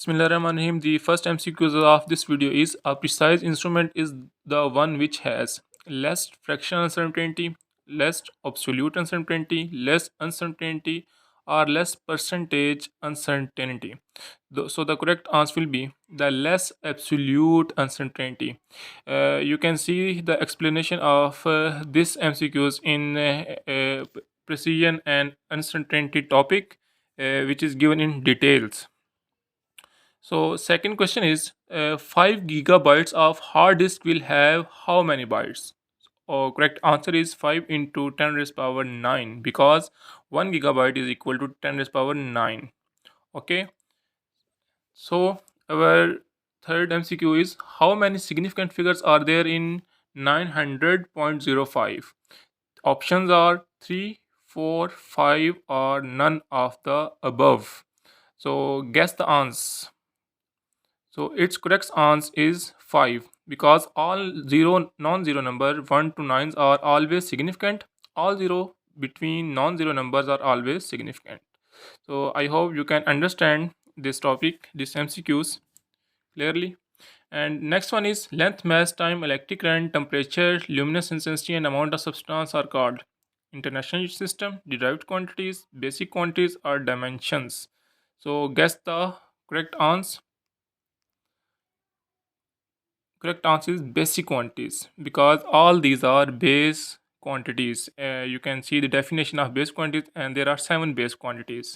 Bismillahirrahmanirrahim. The first MCQs of this video is: a precise instrument is the one which has less fractional uncertainty, less absolute uncertainty, less uncertainty, or less percentage uncertainty. So the correct answer will be the less absolute uncertainty. You can see the explanation of this MCQs in precision and uncertainty topic, which is given in details. So second question is 5 gigabytes of hard disk will have how many bytes? Correct answer is 5 into 10 raised power 9, because 1 gigabyte is equal to 10 raised power 9. Okay. So our third MCQ is: how many significant figures are there in 900.05? Options are 3, 4, 5, or none of the above. So guess the answer. So its correct answer is 5, because all zero non-zero number 1 to 9s are always significant. All zero between non-zero numbers are always significant. So I hope you can understand this topic, this MCQs clearly. And next one is: length, mass, time, electric current, temperature, luminous intensity, and amount of substance are called international unit system, derived quantities, basic quantities, or dimensions. So guess the correct answer. Correct answer is basic quantities, because all these are base quantities. You can see the definition of base quantities, and there are 7 base quantities.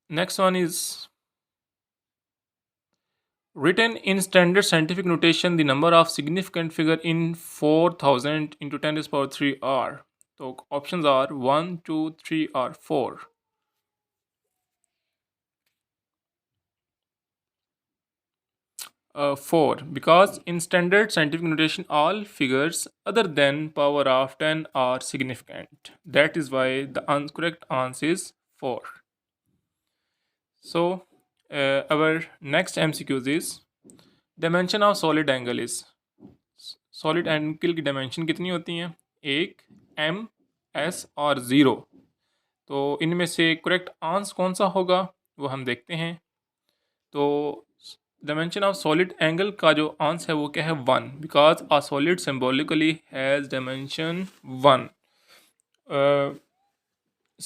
Next one is: written in standard scientific notation, the number of significant figure in 4000 into 10 to the power 3 are. So options are 1, 2, 3, or 4. 4, because in standard scientific notation all figures other than power of 10 are significant. That is why the correct answer is 4. So our next MCQ is: dimension of solid angle is. Solid angle की dimension कितनी होती हैं? 1, M, S और 0। तो इनमें से correct answer कौन सा होगा वो हम देखते हैं। तो डायमेंशन ऑफ सॉलिड एंगल का जो आंसर है वो क्या है? 1, because a solid symbolically has dimension 1।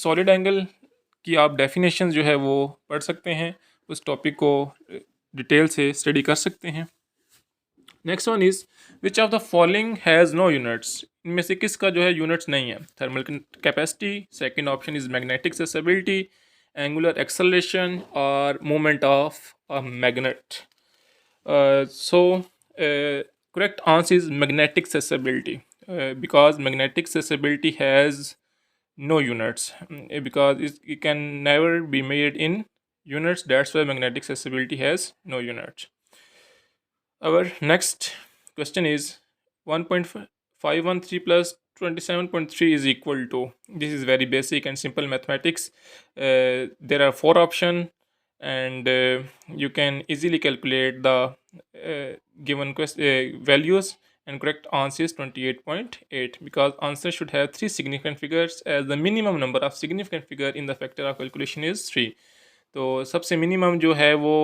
Solid angle की आप डेफिनेशन जो है वो पढ़ सकते हैं, उस टॉपिक को डिटेल से स्टडी कर सकते हैं। Next one is: which of the following has no units? इनमें से किसका जो है यूनिट्स नहीं है? Thermal capacity, second option is magnetic susceptibility, angular acceleration और moment of a magnet. So correct answer is magnetic accessibility, because magnetic accessibility has no units, because it can never be made in units. That's why magnetic accessibility has no units. Our next question is: 1.513 plus 27.3 is equal to. This is very basic and simple mathematics. There are 4 options, and you can easily calculate the given values, and correct answer is 28.8, because answer should have 3 significant figures, as the minimum number of significant figure in the factor of calculation is 3. तो सबसे minimum जो है वो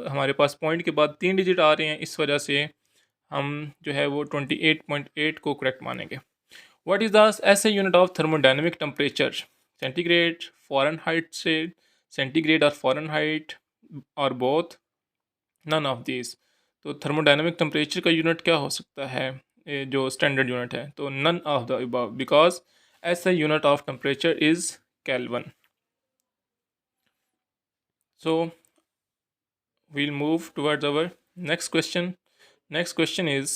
हमारे पास point के बाद 3 digit आ रहे हैं, इस वजह से हम जो है वो 28.8 को करेक्ट मानेंगे। What is the SI unit of thermodynamic temperature? Centigrade, Fahrenheit से सेंटीग्रेड और फ़ारेनहाइट और बोथ, नन ऑफ दिस। तो थर्मोडायनेमिक टेम्परेचर का यूनिट क्या हो सकता है जो स्टैंडर्ड यूनिट है? तो none of the above, because SI unit of temperature is kelvin. So we'll move towards our next question. Next question is: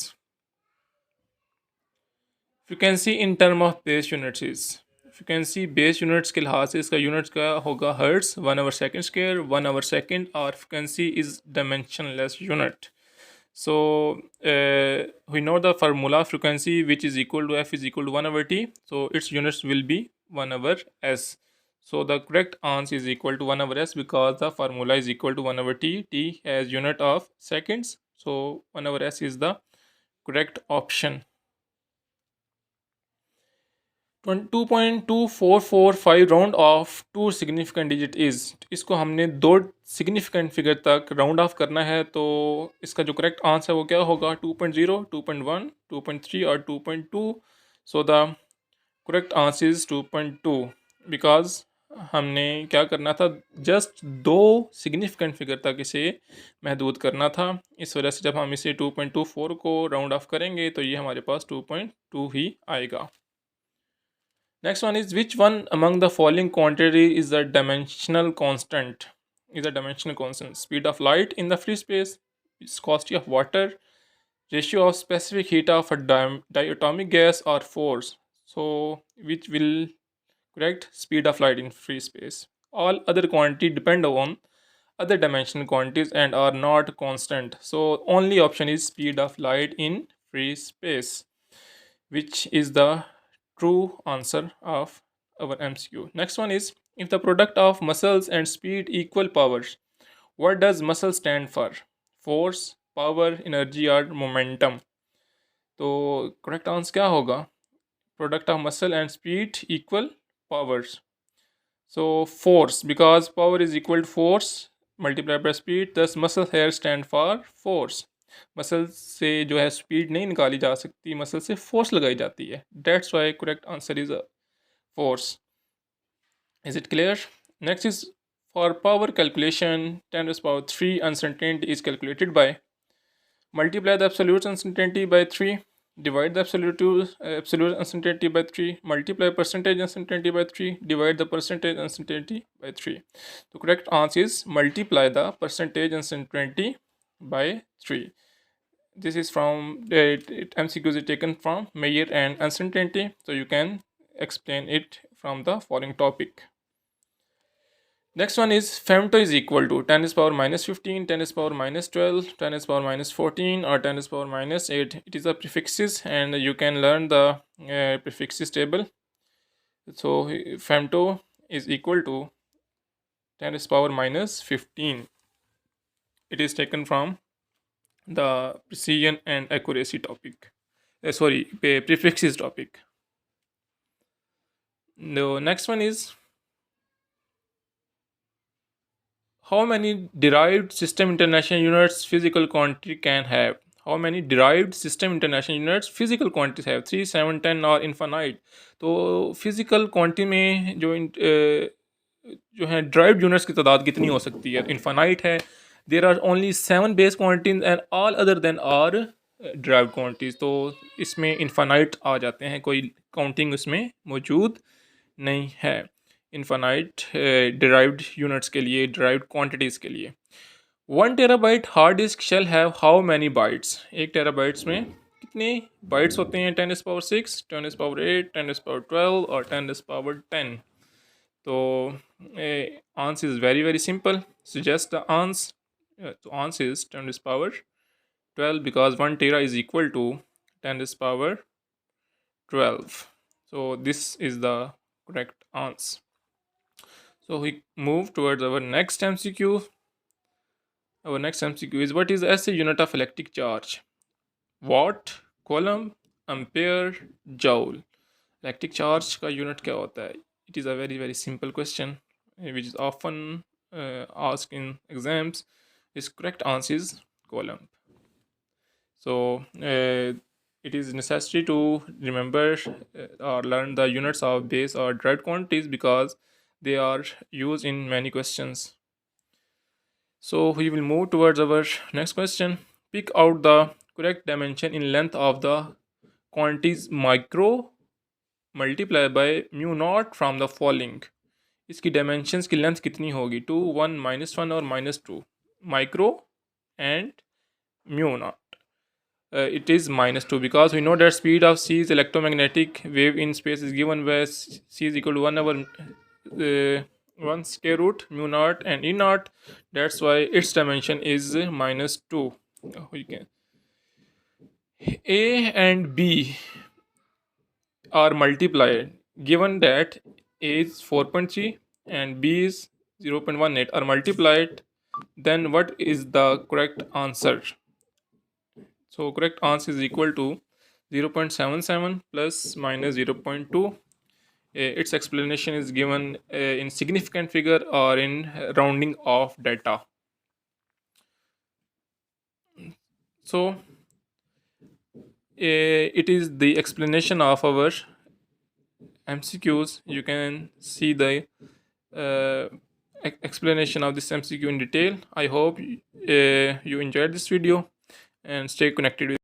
if you can see in term of base units is, if you can see base units के लिहाज से इसका units क्या होगा? Hertz, 1/2 square, 1/2, और frequency is dimensionless unit. So we know the formula frequency, which is equal to F is equal to 1/T. So its units will be 1/S. So the correct answer is equal to 1/S, because the formula is equal to 1/T. T has unit of seconds. So 1/S is the correct option. 22.2445 round off to significant digit is, इसको हमने दो significant figure तक round off करना है, तो इसका जो correct answer है वो क्या होगा? 2.0, 2.1, 2.3 और 2.2। So the correct answer is 2.2, because हमने क्या करना था, जस्ट दो सिग्निफिकेंट फिगर तक इसे महदूद करना था। इस वजह से जब हम इसे 2.24 को राउंड ऑफ करेंगे तो ये हमारे पास 2.2 ही आएगा। Next one is, which one among the following quantity is a dimensional constant? Is a dimensional constant? Speed of light in the free space, viscosity of water, ratio of specific heat of a diatomic gas, or force. So, which will correct? Speed of light in free space. All other quantity depend on other dimensional quantities and are not constant. So, only option is speed of light in free space, which is the true answer of our MCQ. Next one is, if the product of muscles and speed equal powers, what does muscle stand for? Force, power, energy or momentum? तो correct answer क्या होगा? Product of muscle and speed equal powers. So force, because power is equal to force multiplied by speed, thus muscle here stand for force. Muscle से जो है speed नहीं निकाली जा सकती, मसल से फोर्स लगाई जाती है, that's why correct answer is force. Is it clear? Next is, for power calculation, 10 to the power 3 uncertainty is calculated by: multiply the absolute uncertainty by 3, divide the absolute uncertainty by 3, multiply percentage uncertainty by 3, divide the percentage uncertainty by 3. The correct answer is multiply the percentage uncertainty by 3. This is from MCQs is taken from Meyer and uncertainty, so you can explain it from the following topic. Next one is, femto is equal to 10 is power minus 15, 10 is power minus 12, 10 is power minus 14 or 10 is power minus 8. It is the prefixes and you can learn the prefixes table. So femto is equal to 10 is power minus 15. It is taken from the precision and accuracy topic. Prefixes topic. The next one is, how many derived system international units physical quantity can have? How many derived system international units physical quantities have? 3, 7, 10 और infinite. तो physical quantity में जो है derived units की तादाद कितनी हो सकती है? infinite है. There are only 7 base quantities and all other than are derived quantities. तो इसमें infinite आ जाते हैं, कोई counting उसमें मौजूद नहीं है इनफाइनाइट डिराइव्ड यूनिट्स के लिए, डिराइव्ड क्वांटिटीज़ के लिए. 1 terabyte hard disk shall have how many bytes? 1 terabytes में कितने बाइट्स होते हैं? 10 is power 6, 10 is power 8, 10 is power 12 और 10 इज पावर 10. तो answer is very very simple. Suggest the answer. तो answer is 10 is power 12 because 1 tera is equal to 10 is power 12. So this is the correct answer. So we move towards our next MCQ. Our next MCQ is, what is the SI unit of electric charge? Watt, coulomb, ampere, joule. Electric charge का unit क्या होता है? It is a very very simple question which is often asked in exams. Its correct answer is coulomb. So it is necessary to remember or learn the units of base or derived quantities because they are used in many questions. So we will move towards our next question. Pick out the correct dimension in length of the quantities micro multiply by mu naught from the following. इसकी dimensions की length कितनी होगी? 2, 1, -1 और -2. Micro and mu naught. It is -2 because we know that speed of C's electromagnetic wave in space is given where C is equal to 1 over 1 square root mu naught and E naught. That's why its dimension is -2. We can A and B are multiplied, given that A is 4.3 and B is 0.18 are multiplied, then what is the correct answer? So correct answer is equal to 0.77 plus minus 0.2. its explanation is given in significant figure or in rounding of data. So it is the explanation of our MCQs. You can see the uh, explanation of this MCQ in detail. I hope you enjoyed this video and stay connected with